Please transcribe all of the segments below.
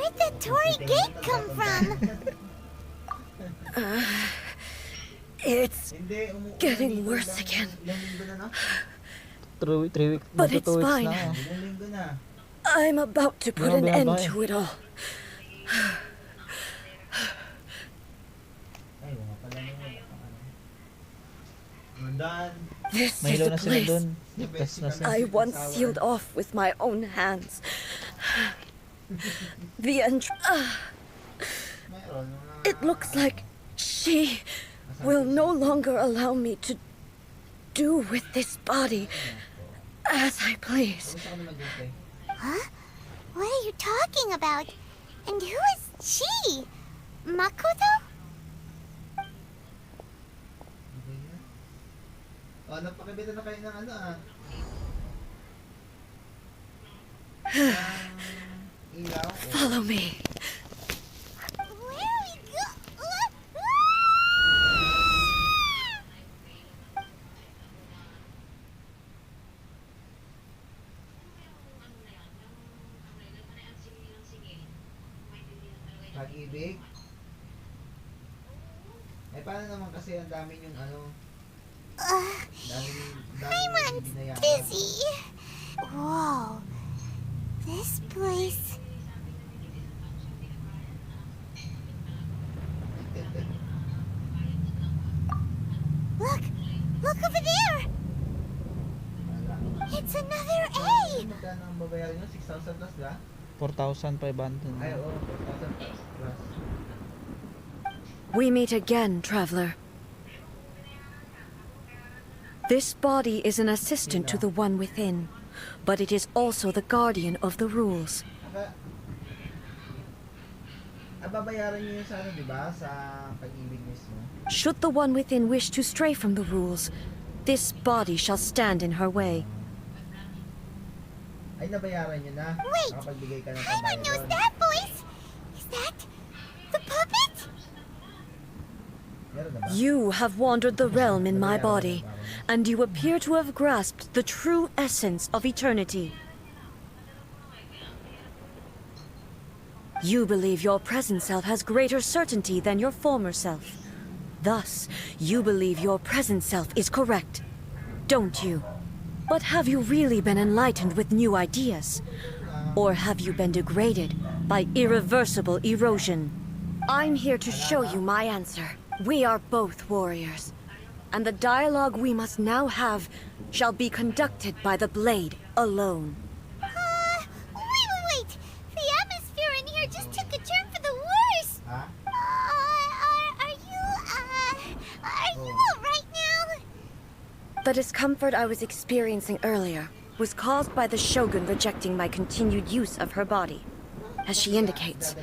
Where'd that Tory gate come from? It's getting worse again. Three weeks, But it's 2 weeks fine. na. I'm about to put an end to it all. This is Mahilo a na sila place dun. Ligtas na sila. I once sealed off with my own hands. The It looks like she will no longer allow me to do with this body as I please. Huh? What are you talking about? And who is she? Makoto? Oh, napakabita na kayo ng ano ilaw. Follow me. Where are we go? Pag-ibig. Eh, paano naman kasi ang dami yung ano, I'm dizzy. Whoa. This place. Look! Look over there! It's another A! Magkano ang babayaran nyo? 6,000 plus ba? 4,500. Ay, oo, 4,000 plus. We meet again, traveler. This body is an assistant to the one within, but it is also the guardian of the rules. Babayaran nyo yun sa ano, diba? Sa pag-ibig mismo. Should the one within wish to stray from the rules, this body shall stand in her way. Ay, nabayaran nyo na. Wait! Nakapagbigay ka ng Paimon pambayad knows doon. that voice! Is that the puppet? Meron na ba? You have wandered the realm in my body, and you appear to have grasped the true essence of eternity. You believe your present self has greater certainty than your former self. Thus, you believe your present self is correct, don't you? But have you really been enlightened with new ideas? Or have you been degraded by irreversible erosion? I'm here to show you my answer. We are both warriors, and the dialogue we must now have shall be conducted by the blade alone. Wait! The atmosphere in here just took a turn for the worse! Ha? Are you alright now? The discomfort I was experiencing earlier was caused by the Shogun rejecting my continued use of her body. As she indicates,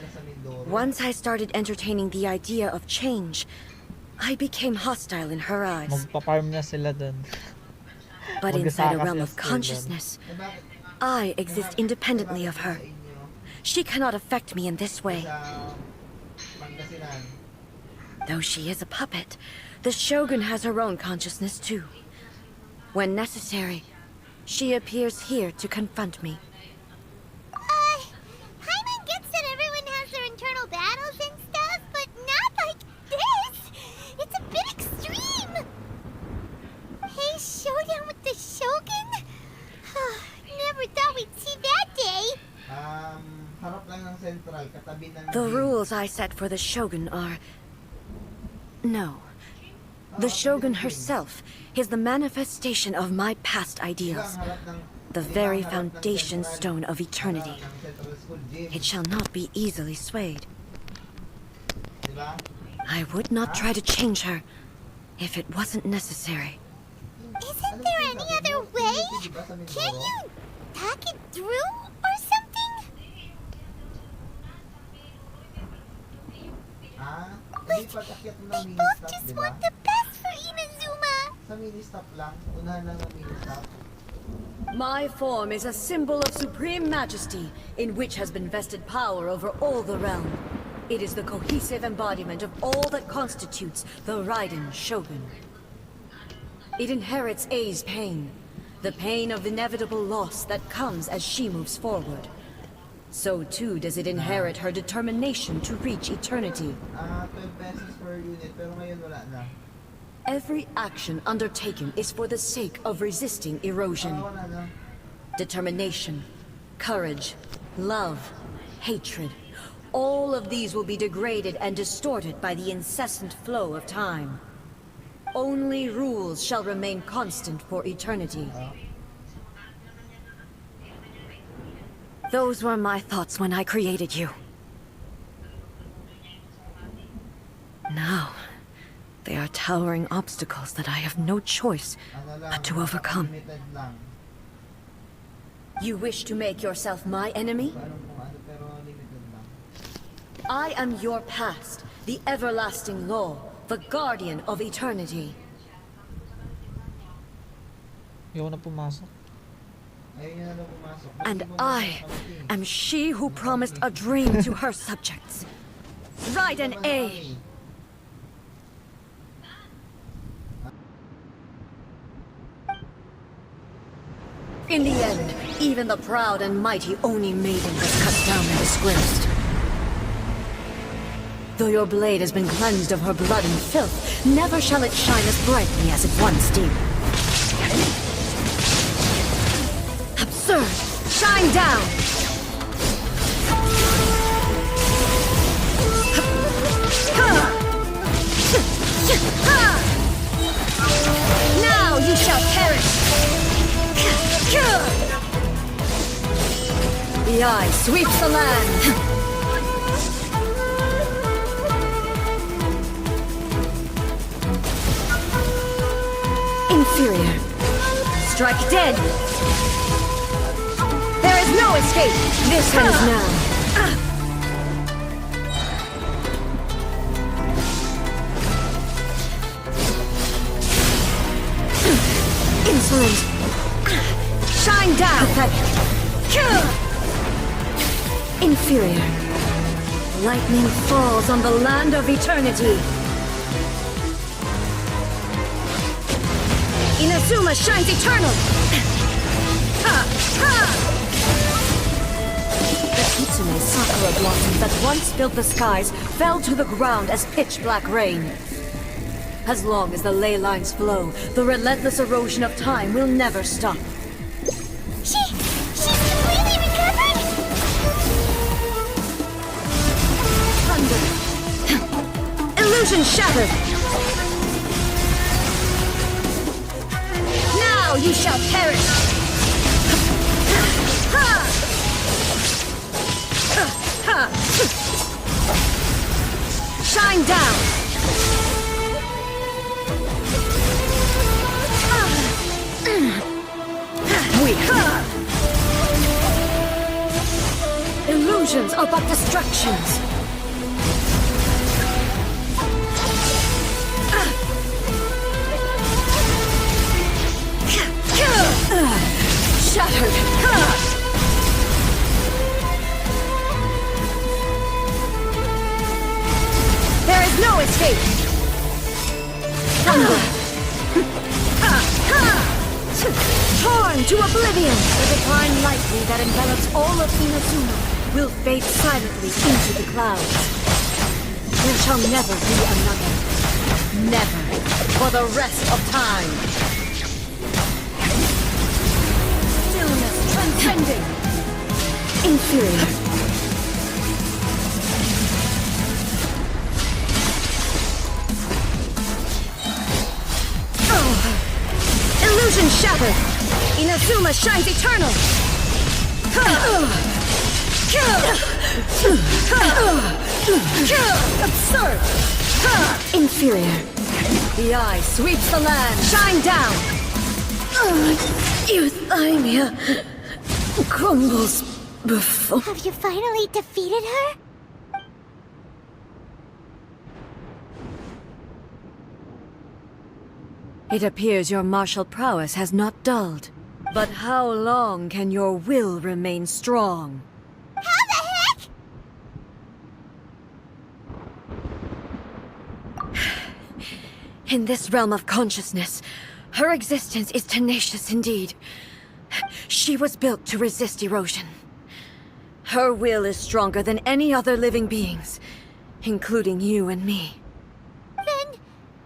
once I started entertaining the idea of change, I became hostile in her eyes. Magpa-farm na sila dun. But inside a realm of Mag-asakas consciousness, Eh, bakit? I exist independently of her. She cannot affect me in this way. Sa Pangasinan. Though she is a puppet, the Shogun has her own consciousness too. When necessary, she appears here to confront me. Paimon gets that everyone has their internal battles and stuff, but not like this! It's a bit extreme! Hey, showdown with the Shogun? Never thought we'd see that day! Harap lang ng central, katabi ng The gym. rules I set for the Shogun are... No. The Shogun herself is the manifestation of my past ideals, Harap ng- the very foundation stone of eternity. ng Central School Gym. It shall not be easily swayed. Diba? I would not try to change her if it wasn't necessary. Isn't there any other way? Can't you hack it through or something? Hindi patakyat mo ng We mini both stop, just diba? want the best for Inazuma! Sa mini stop lang, unahan lang ng mini stop. My form is a symbol of supreme majesty, in which has been vested power over all the realm. It is the cohesive embodiment of all that constitutes the Raiden Shogun. It inherits A's pain, the pain of inevitable loss that comes as she moves forward. So too does it inherit her determination to reach eternity. 12 pesos per unit, pero ngayon wala na. Every action undertaken is for the sake of resisting erosion. Wala na. Determination, courage, love, hatred. All of these will be degraded and distorted by the incessant flow of time. Only rules shall remain constant for eternity. Those were my thoughts when I created you. Now, they are towering obstacles that I have no choice Ano lang, but to overcome. limited lang. You wish to make yourself my enemy? Alam kung ano, pero limited lang. I am your past, the everlasting law, the guardian of eternity. Ayoko na pumasok. Ayun yun na lang pumasok. And I am she who promised a dream to her subjects. Write an A. In the end, even the proud and mighty Oni maiden was cut down and disgraced. Though your blade has been cleansed of her blood and filth, never shall it shine as brightly as it once did. Absurd! Shine down! Now you shall perish! The eye sweeps the land! Inferior. Strike dead! There is no escape! This ends now. Insolent! Shine down! Inferior. Lightning falls on the land of eternity. Inazuma shines eternal! The Kitsune sakura blossoms that once filled the skies fell to the ground as pitch-black rain. As long as the ley lines flow, the relentless erosion of time will never stop. She's completely recovered? Thunder. Illusion shattered! Now you shall perish! Shine down! Illusions are but distractions. Shattered. There is no escape. Thunder. Torn to oblivion. The divine lightning that envelops all of Inazuma will fade silently into the clouds. There shall never be another. Never. For the rest of time. Stillness transcending. Inferior. Illusion shattered! Inazuma shines eternal! Absurd! Inferior. The eye sweeps the land! Shine down! Euthymia crumbles before... Have you finally defeated her? It appears your martial prowess has not dulled. But how long can your will remain strong? How the heck? In this realm of consciousness, her existence is tenacious indeed. She was built to resist erosion. Her will is stronger than any other living beings, including you and me. Then,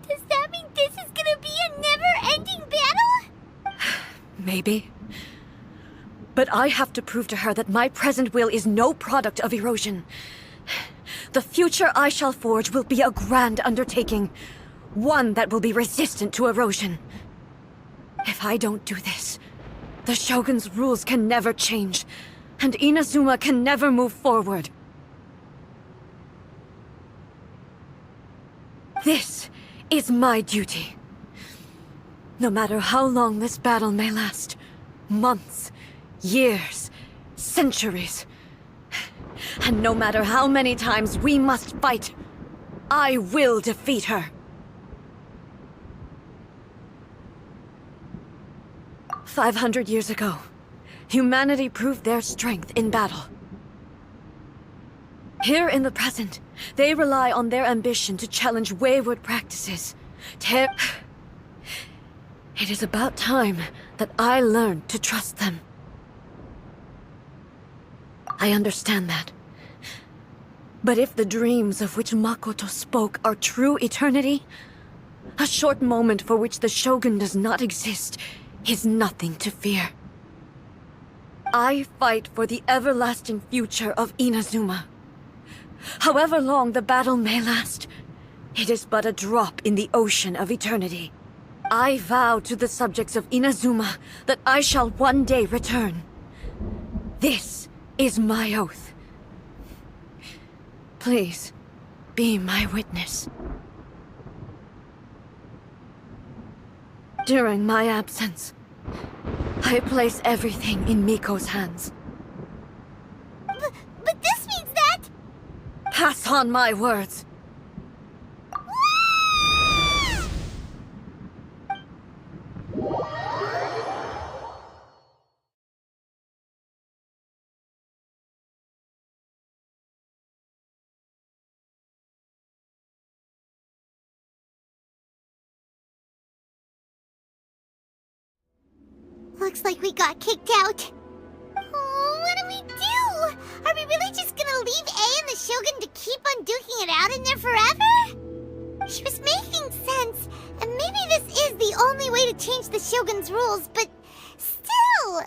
does that mean this is gonna be a never-ending battle? Maybe. But I have to prove to her that my present will is no product of erosion. The future I shall forge will be a grand undertaking, one that will be resistant to erosion. If I don't do this, the Shogun's rules can never change, and Inazuma can never move forward. This is my duty. No matter how long this battle may last, months, years, centuries, and no matter how many times we must fight, I will defeat her. 500 years ago, humanity proved their strength in battle. Here in the present, they rely on their ambition to challenge wayward practices. It is about time that I learned to trust them. I understand that. But if the dreams of which Makoto spoke are true eternity, a short moment for which the Shogun does not exist is nothing to fear. I fight for the everlasting future of Inazuma. However long the battle may last, it is but a drop in the ocean of eternity. I vow to the subjects of Inazuma that I shall one day return. This is my oath. Please, be my witness. During my absence, I place everything in Miko's hands. But this means that... Pass on my words. Looks like we got kicked out. Oh, what do we do? Are we really just gonna leave A and the Shogun to keep on duking it out in there forever? She was making sense, and maybe this is the only way to change the Shogun's rules, but still...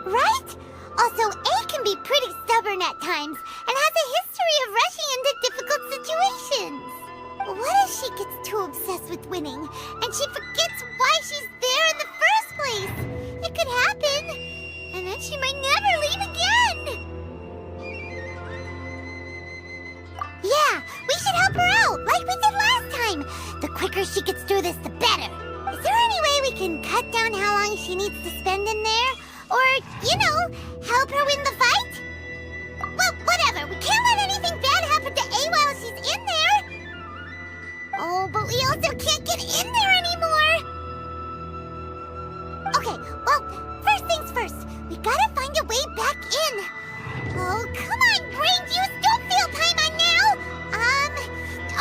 Right? Also, A can be pretty stubborn at times, and has a history of rushing into difficult situations. What if she gets too obsessed with winning, and she forgets why she's there in the first place? It could happen, and then she might never leave again! Yeah, we should help her out, like we did last time! The quicker she gets through this, the better! Is there any way we can cut down how long she needs to spend in there? Or, you know, help her win the fight? Well, whatever, we can't let anything bad happen to A while she's in there! Oh, but we also can't get in there anymore! Okay, well, first things first. We gotta find a way back in. Oh, come on, brain juice! Don't feel Paimon now!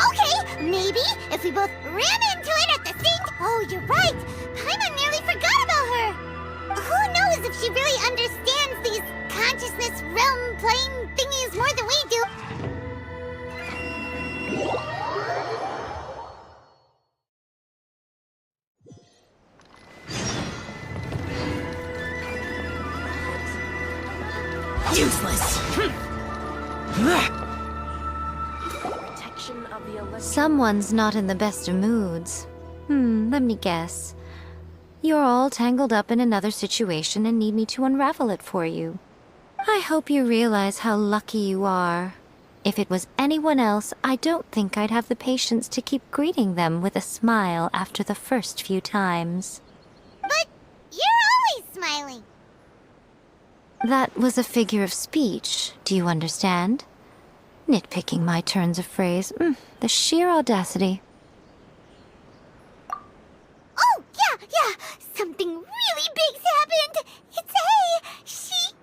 Okay, maybe if we both ran into it at the same time. Oh, you're right! Paimon nearly forgot about her! Who knows if she really understands these consciousness realm playing thingies more than we do? Useless! Someone's not in the best of moods. Let me guess. You're all tangled up in another situation and need me to unravel it for you. I hope you realize how lucky you are. If it was anyone else, I don't think I'd have the patience to keep greeting them with a smile after the first few times. But you're always smiling. That was a figure of speech, do you understand? Nitpicking my turns of phrase. The sheer audacity. Oh, yeah! Something really big's happened! It's A! She...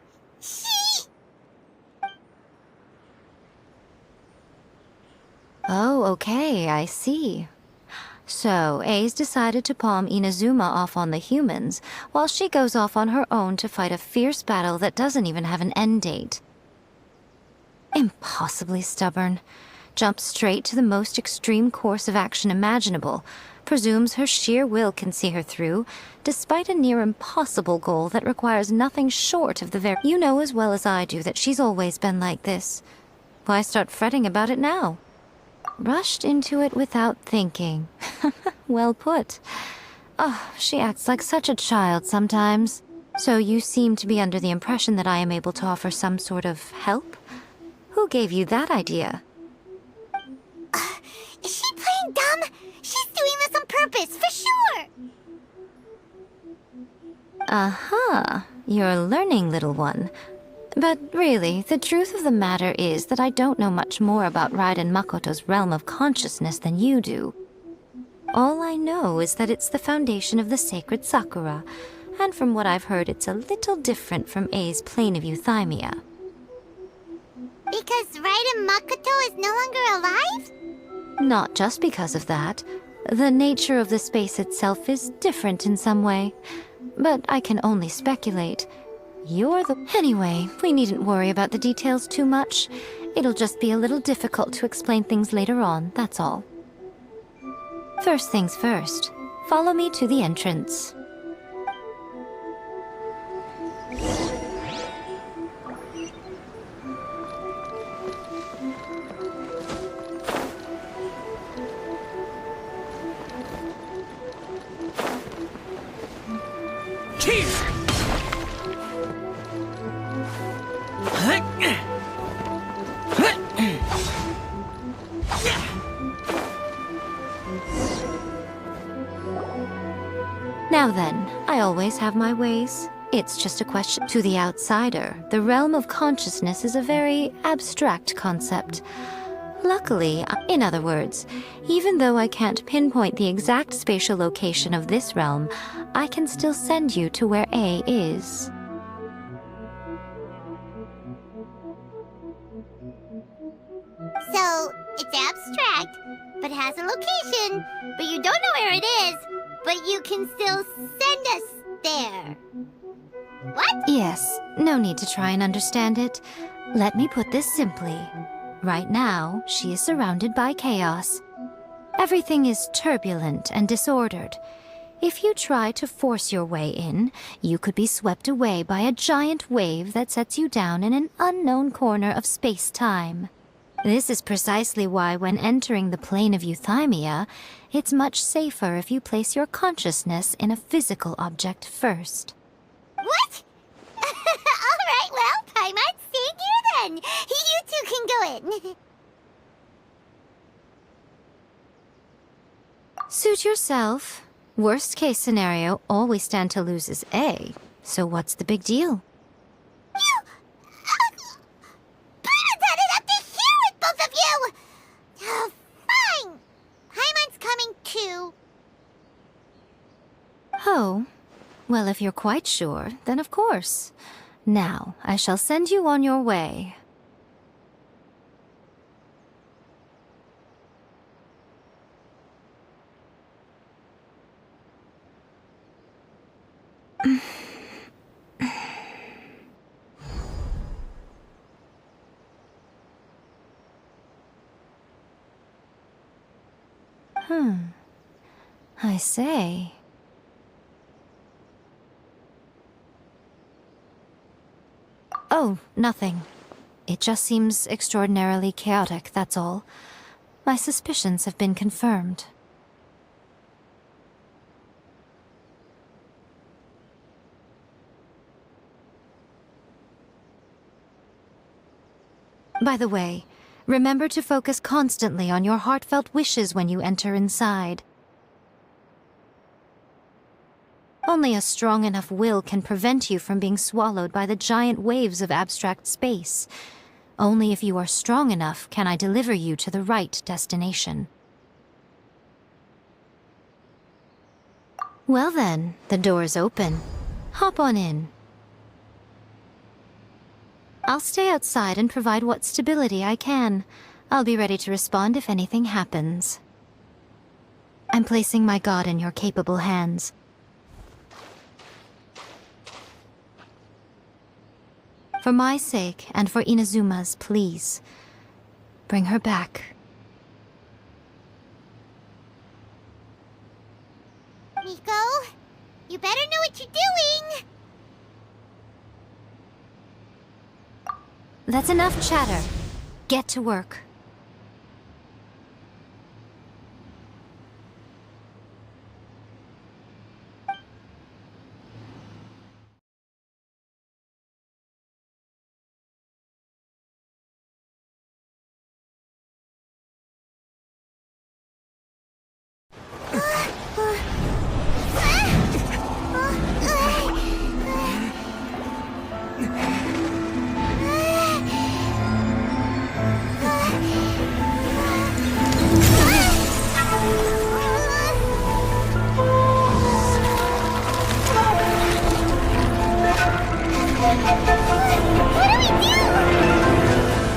Oh, okay, I see. So, A's decided to palm Inazuma off on the humans, while she goes off on her own to fight a fierce battle that doesn't even have an end date. Impossibly stubborn. Jumps straight to the most extreme course of action imaginable, presumes her sheer will can see her through, despite a near impossible goal that requires nothing short of the very— You know as well as I do that she's always been like this. Why start fretting about it now? Rushed into it without thinking. Well put. Oh, she acts like such a child sometimes. So you seem to be under the impression that I am able to offer some sort of help? Who gave you that idea? Is she playing dumb? She's doing this on purpose, for sure! Aha, you're learning, little one. But really, the truth of the matter is that I don't know much more about Raiden Makoto's realm of consciousness than you do. All I know is that it's the foundation of the sacred Sakura, and from what I've heard, it's a little different from A's plane of euthymia. Because Raiden Makoto is no longer alive? Not just because of that. The nature of the space itself is different in some way. But I can only speculate. Anyway, we needn't worry about the details too much. It'll just be a little difficult to explain things later on, that's all. First things first. Follow me to the entrance. Now then, I always have my ways. It's just a question. To the outsider, the realm of consciousness is a very abstract concept. Luckily, in other words, even though I can't pinpoint the exact spatial location of this realm, I can still send you to where A is. So, it's abstract, but has a location, but you don't know where it is, but you can still send us there. What? Yes, no need to try and understand it. Let me put this simply. Right now, she is surrounded by chaos. Everything is turbulent and disordered. If you try to force your way in, you could be swept away by a giant wave that sets you down in an unknown corner of space-time. This is precisely why when entering the plane of euthymia, it's much safer if you place your consciousness in a physical object first. What? Alright, well, Paimon, stay here then. You two can go in. Suit yourself. Worst case scenario, all we stand to lose is A. So what's the big deal? You... Paimon's had it up to here with both of you! Oh, fine. Paimon's coming too. Oh, well, if you're quite sure, then of course. Now, I shall send you on your way. I say. Oh, nothing. It just seems extraordinarily chaotic, that's all. My suspicions have been confirmed. By the way, remember to focus constantly on your heartfelt wishes when you enter inside. Only a strong enough will can prevent you from being swallowed by the giant waves of abstract space. Only if you are strong enough can I deliver you to the right destination. Well then, the door's open. Hop on in. I'll stay outside and provide what stability I can. I'll be ready to respond if anything happens. I'm placing my god in your capable hands. For my sake, and for Inazuma's, please, bring her back. Miko, you better know what you're doing! That's enough chatter. Get to work.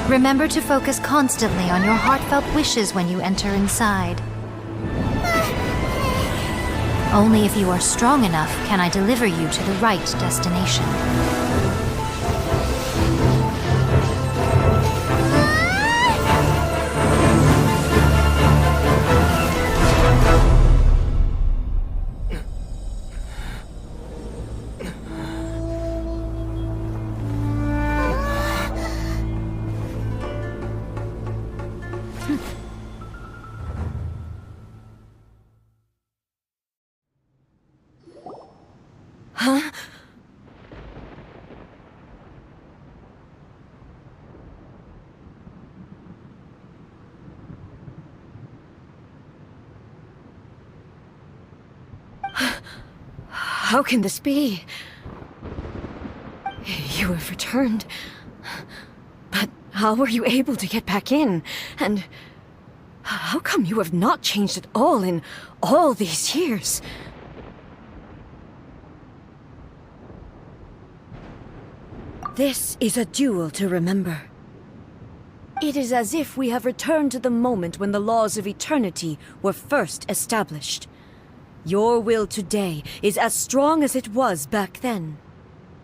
Remember to focus constantly on your heartfelt wishes when you enter inside. Only if you are strong enough can I deliver you to the right destination. Huh? How can this be? You have returned. But how were you able to get back in? And how come you have not changed at all in all these years? This is a duel to remember. It is as if we have returned to the moment when the laws of eternity were first established. Your will today is as strong as it was back then.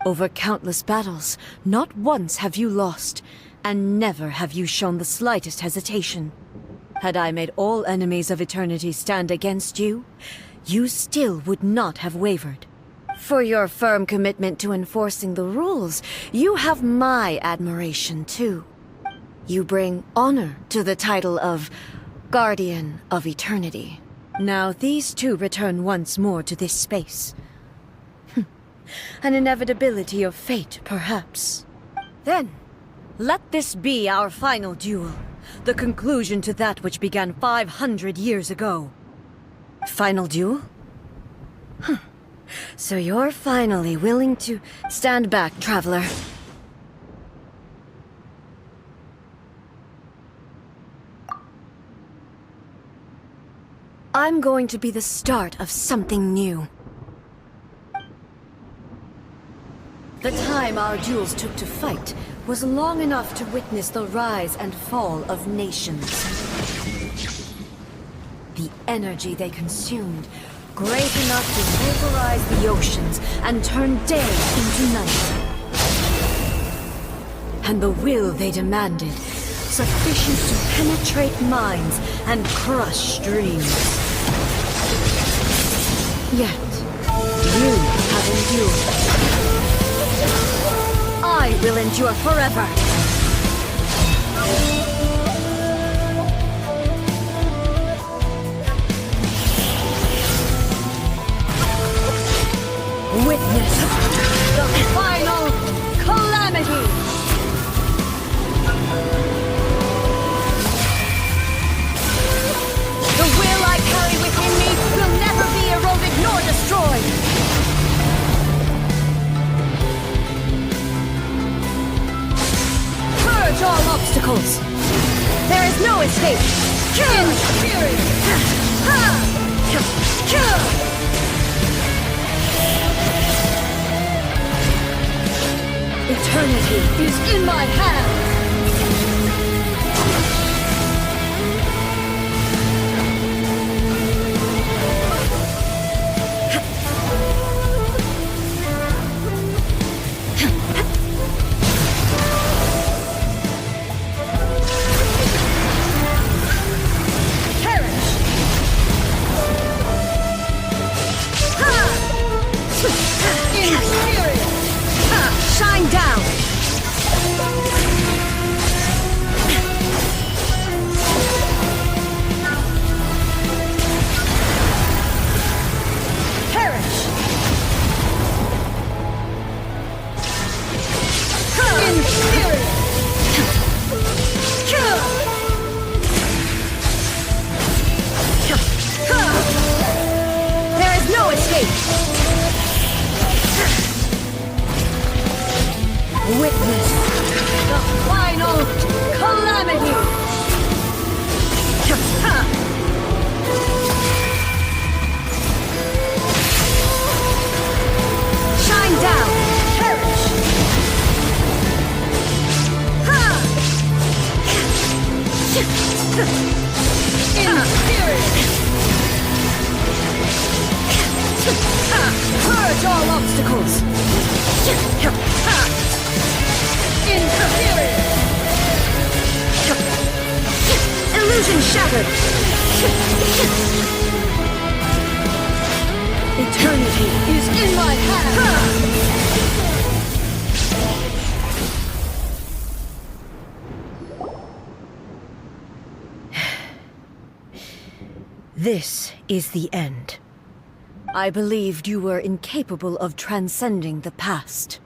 Over countless battles, not once have you lost, and never have you shown the slightest hesitation. Had I made all enemies of eternity stand against you, you still would not have wavered. For your firm commitment to enforcing the rules, you have my admiration too. You bring honor to the title of Guardian of Eternity. Now these two return once more to this space. An inevitability of fate, perhaps. Then, let this be our final duel. The conclusion to that which began 500 years ago. Final duel? So you're finally willing to stand back, traveler. I'm going to be the start of something new. The time our duels took to fight was long enough to witness the rise and fall of nations. The energy they consumed, great enough to vaporize the oceans and turn day into night. And the will they demanded, sufficient to penetrate minds and crush dreams. Yet, you have endured. I will endure forever. Witness the final calamity! The will I carry within me will never be eroded nor destroyed! Purge all obstacles! There is no escape! In spirit! Eternity is in my hands! Shine down! Perish! Inferior! There is no escape! Witness the final calamity! Shine down! Perish! Inferior! Purge all obstacles! Inferior! Illusion shattered! Eternity is in my hand! This is the end. I believed you were incapable of transcending the past.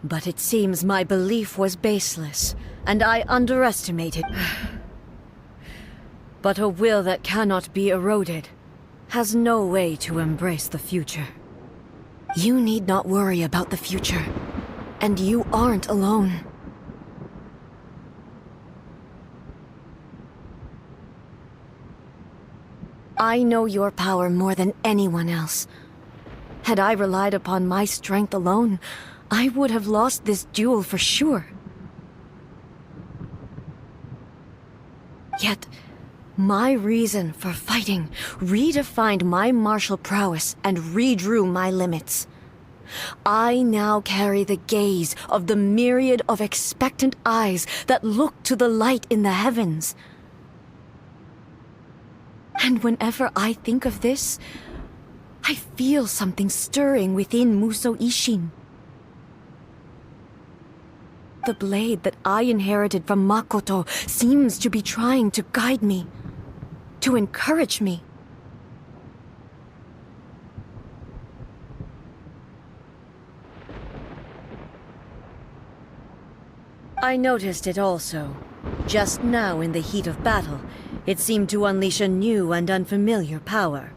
But it seems my belief was baseless, and I underestimated. But a will that cannot be eroded has no way to embrace the future. You need not worry about the future, and you aren't alone. I know your power more than anyone else. Had I relied upon my strength alone, I would have lost this duel for sure. Yet, my reason for fighting redefined my martial prowess and redrew my limits. I now carry the gaze of the myriad of expectant eyes that look to the light in the heavens. And whenever I think of this, I feel something stirring within Muso Ishin. The blade that I inherited from Makoto seems to be trying to guide me, to encourage me. I noticed it also. Just now in the heat of battle, it seemed to unleash a new and unfamiliar power.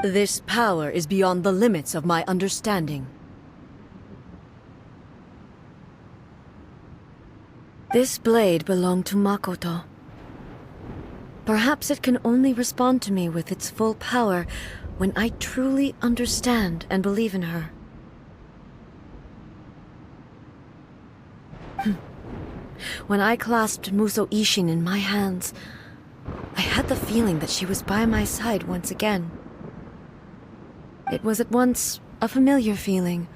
This power is beyond the limits of my understanding. This blade belonged to Makoto. Perhaps it can only respond to me with its full power when I truly understand and believe in her. When I clasped Muso Ishin in my hands, I had the feeling that she was by my side once again. It was at once a familiar feeling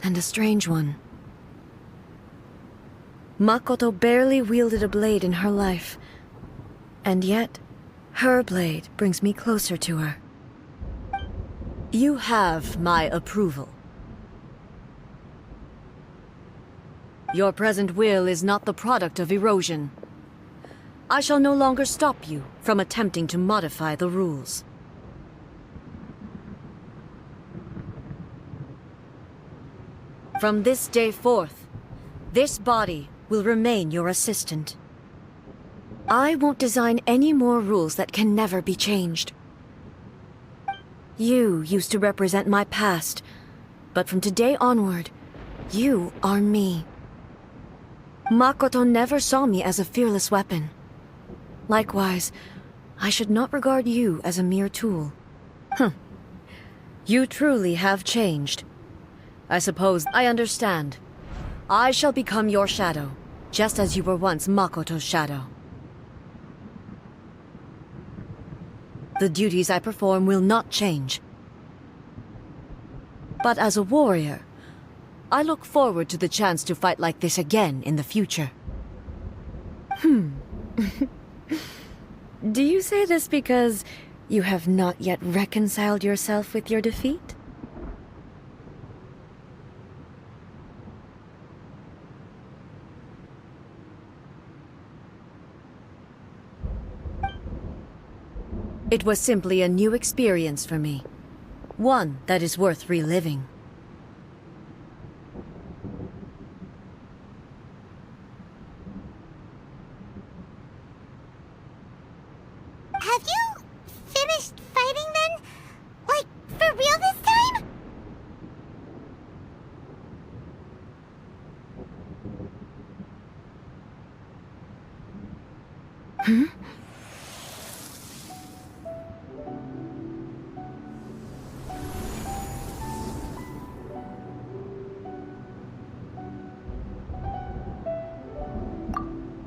and a strange one. Makoto barely wielded a blade in her life, and yet, her blade brings me closer to her. You have my approval. Your present will is not the product of erosion. I shall no longer stop you from attempting to modify the rules. From this day forth, this body will remain your assistant. I won't design any more rules that can never be changed. You used to represent my past, but from today onward, you are me. Makoto never saw me as a fearless weapon. Likewise, I should not regard you as a mere tool. You truly have changed. I suppose I understand. I shall become your shadow, just as you were once Makoto's shadow. The duties I perform will not change. But as a warrior, I look forward to the chance to fight like this again in the future. Do you say this because you have not yet reconciled yourself with your defeat? It was simply a new experience for me. One that is worth reliving. Have you finished fighting then? Like, for real this time?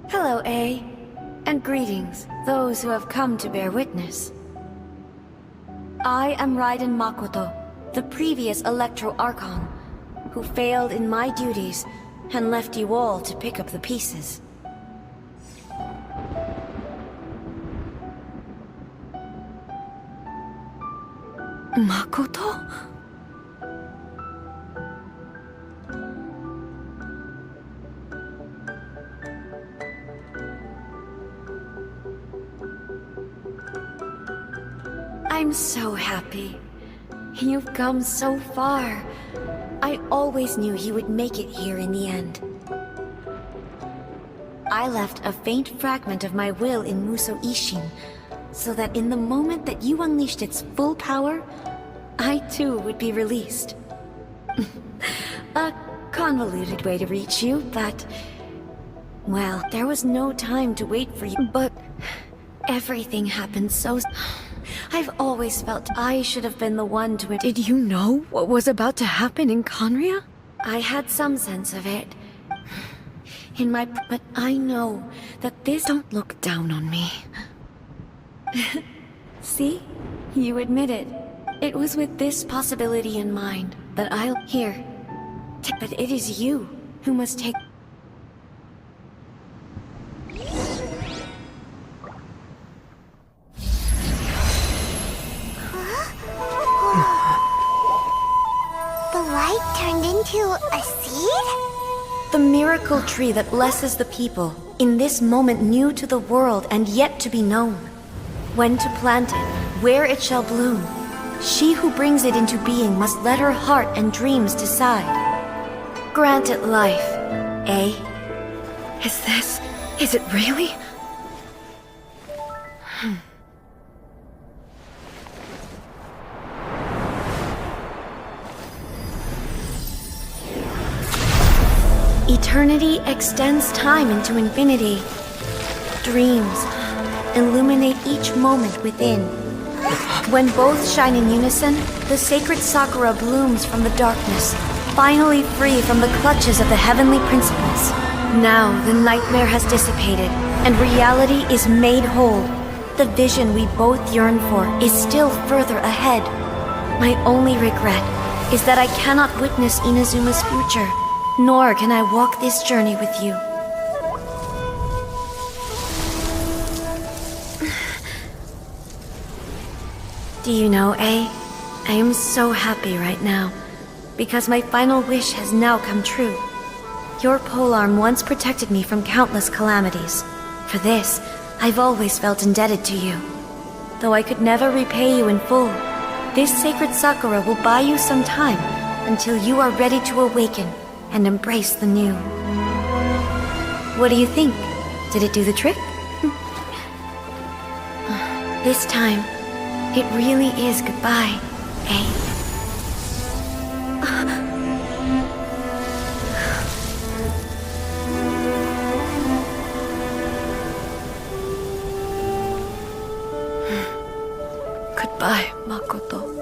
Hello, A. And greetings, those who have come to bear witness. I am Raiden Makoto, the previous Electro Archon, who failed in my duties and left you all to pick up the pieces. Makoto? I'm so happy. You've come so far. I always knew you would make it here in the end. I left a faint fragment of my will in Muso Ishin, so that in the moment that you unleashed its full power, I too would be released. A convoluted way to reach you, but... well, there was no time to wait for you, but... everything happened so... I've always felt I should have been the one to... Did you know what was about to happen in Conria? I had some sense of it. But I know that this... Don't look down on me. See? You admit it. It was with this possibility in mind that I'll... Here. But it is you who must take... The light turned into a seed? The miracle tree that blesses the people, in this moment new to the world and yet to be known. When to plant it, where it shall bloom. She who brings it into being must let her heart and dreams decide. Grant it life, eh? Is it really? Eternity extends time into infinity. Dreams illuminate each moment within. When both shine in unison, the sacred Sakura blooms from the darkness, finally free from the clutches of the heavenly principles. Now the nightmare has dissipated, and reality is made whole. The vision we both yearn for is still further ahead. My only regret is that I cannot witness Inazuma's future, nor can I walk this journey with you. Do you know, A? I am so happy right now, because my final wish has now come true. Your polearm once protected me from countless calamities. For this, I've always felt indebted to you. Though I could never repay you in full, this sacred Sakura will buy you some time until you are ready to awaken and embrace the new. What do you think? Did it do the trick? This time, it really is goodbye, eh? Goodbye, Makoto.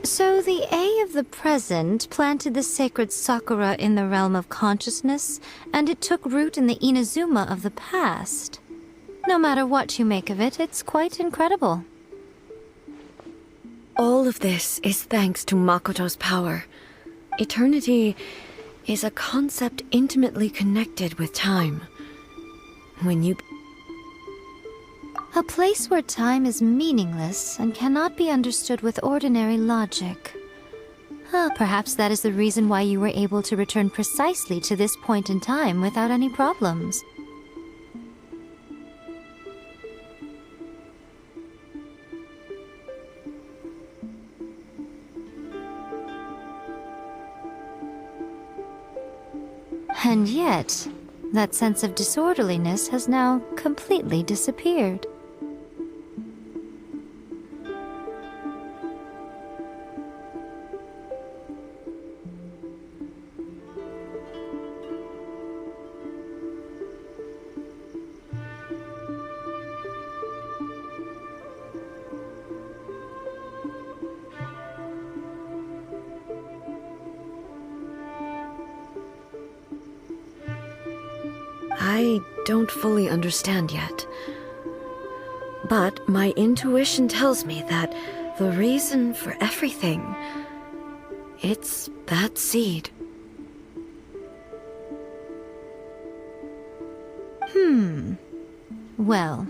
So the A of the present planted the sacred Sakura in the realm of consciousness, and it took root in the Inazuma of the past. No matter what you make of it, it's quite incredible. All of this is thanks to Makoto's power. Eternity is a concept intimately connected with time. When you... A place where time is meaningless and cannot be understood with ordinary logic. Perhaps that is the reason why you were able to return precisely to this point in time without any problems. And yet, that sense of disorderliness has now completely disappeared. I don't fully understand yet. But my intuition tells me that the reason for everything, it's that seed. Well,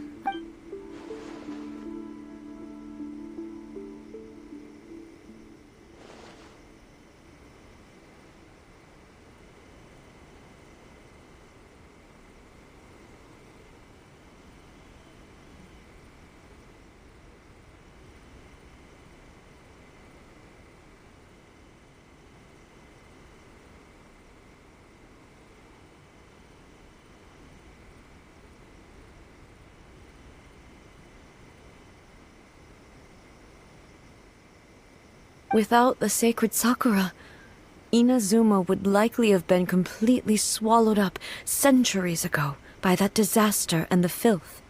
Without the sacred Sakura, Inazuma would likely have been completely swallowed up centuries ago by that disaster and the filth.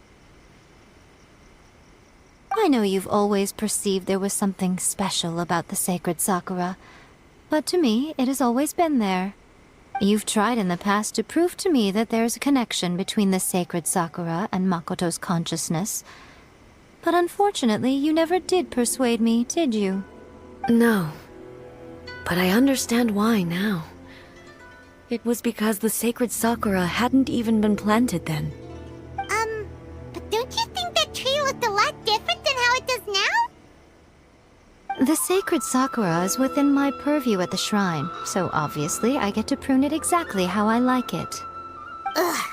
I know you've always perceived there was something special about the sacred Sakura, but to me, it has always been there. You've tried in the past to prove to me that there's a connection between the sacred Sakura and Makoto's consciousness, but unfortunately, you never did persuade me, did you? No, but I understand why now. It was because the sacred Sakura hadn't even been planted then. But don't you think that tree looked a lot different than how it does now? The sacred Sakura is within my purview at the shrine, so obviously I get to prune it exactly how I like it. Ugh.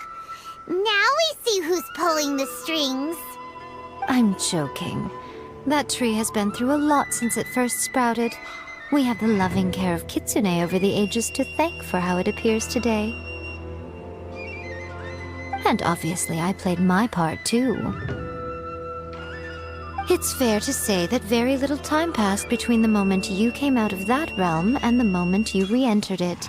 Now we see who's pulling the strings. I'm joking. That tree has been through a lot since it first sprouted. We have the loving care of Kitsune over the ages to thank for how it appears today. And obviously I played my part too. It's fair to say that very little time passed between the moment you came out of that realm and the moment you re-entered it.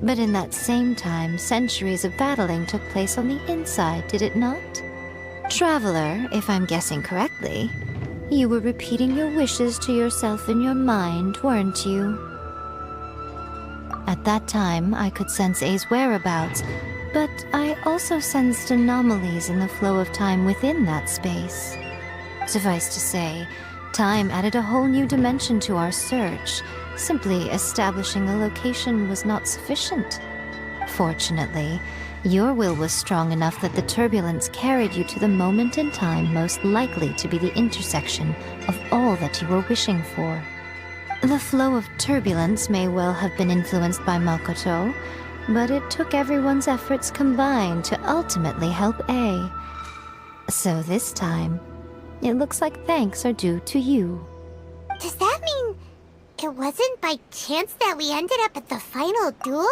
But in that same time, centuries of battling took place on the inside, did it not? Traveler, if I'm guessing correctly, you were repeating your wishes to yourself in your mind, weren't you? At that time, I could sense A's whereabouts, but I also sensed anomalies in the flow of time within that space. Suffice to say, time added a whole new dimension to our search. Simply establishing a location was not sufficient. Fortunately, your will was strong enough that the turbulence carried you to the moment in time most likely to be the intersection of all that you were wishing for. The flow of turbulence may well have been influenced by Makoto, but it took everyone's efforts combined to ultimately help A. So this time, it looks like thanks are due to you. Does that mean it wasn't by chance that we ended up at the final duel?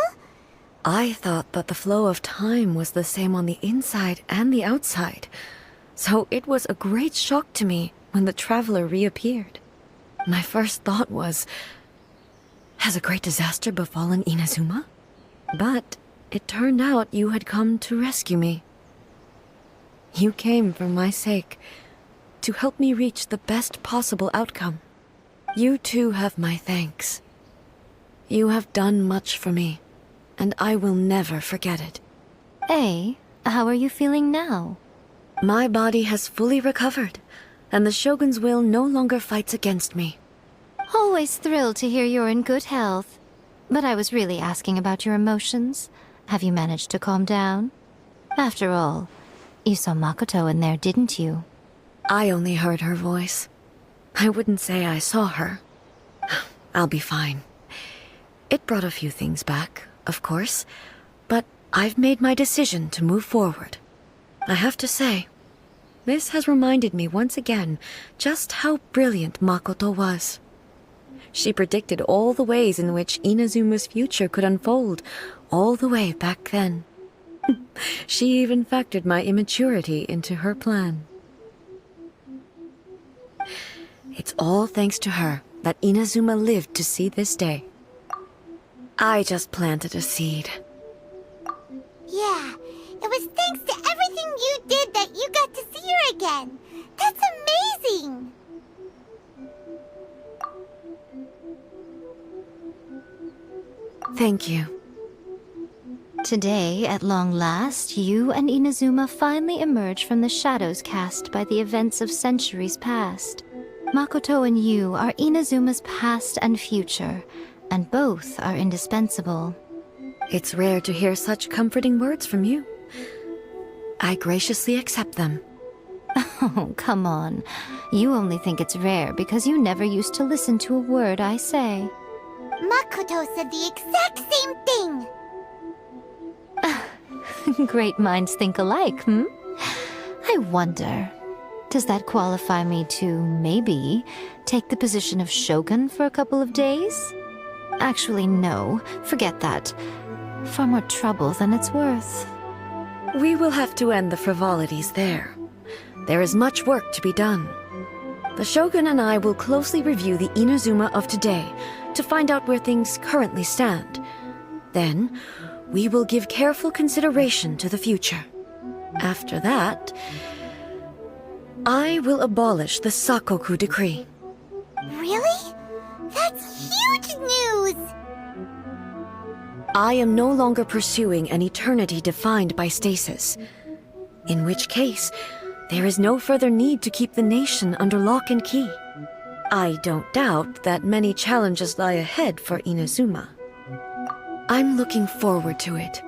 I thought that the flow of time was the same on the inside and the outside, so it was a great shock to me when the traveler reappeared. My first thought was, has a great disaster befallen Inazuma? But it turned out you had come to rescue me. You came for my sake, to help me reach the best possible outcome. You too have my thanks. You have done much for me, and I will never forget it. Hey, how are you feeling now? My body has fully recovered, and the Shogun's will no longer fights against me. Always thrilled to hear you're in good health. But I was really asking about your emotions. Have you managed to calm down? After all, you saw Makoto in there, didn't you? I only heard her voice. I wouldn't say I saw her. I'll be fine. It brought a few things back, of course, but I've made my decision to move forward. I have to say, this has reminded me once again just how brilliant Makoto was. She predicted all the ways in which Inazuma's future could unfold, all the way back then. She even factored my immaturity into her plan. It's all thanks to her that Inazuma lived to see this day. I just planted a seed. Yeah, it was thanks to everything you did that you got to see her again. That's amazing! Thank you. Today, at long last, you and Inazuma finally emerge from the shadows cast by the events of centuries past. Makoto and you are Inazuma's past and future, and both are indispensable. It's rare to hear such comforting words from you. I graciously accept them. Oh, come on. You only think it's rare because you never used to listen to a word I say. Makoto said the exact same thing! Great minds think alike, hmm? I wonder, does that qualify me to, maybe, take the position of Shogun for a couple of days? Actually, no. Forget that. Far more trouble than it's worth. We will have to end the frivolities there. There is much work to be done. The Shogun and I will closely review the Inazuma of today to find out where things currently stand. Then, we will give careful consideration to the future. After that, I will abolish the Sakoku decree. Really? That's huge news! I am no longer pursuing an eternity defined by stasis. In which case, there is no further need to keep the nation under lock and key. I don't doubt that many challenges lie ahead for Inazuma. I'm looking forward to it.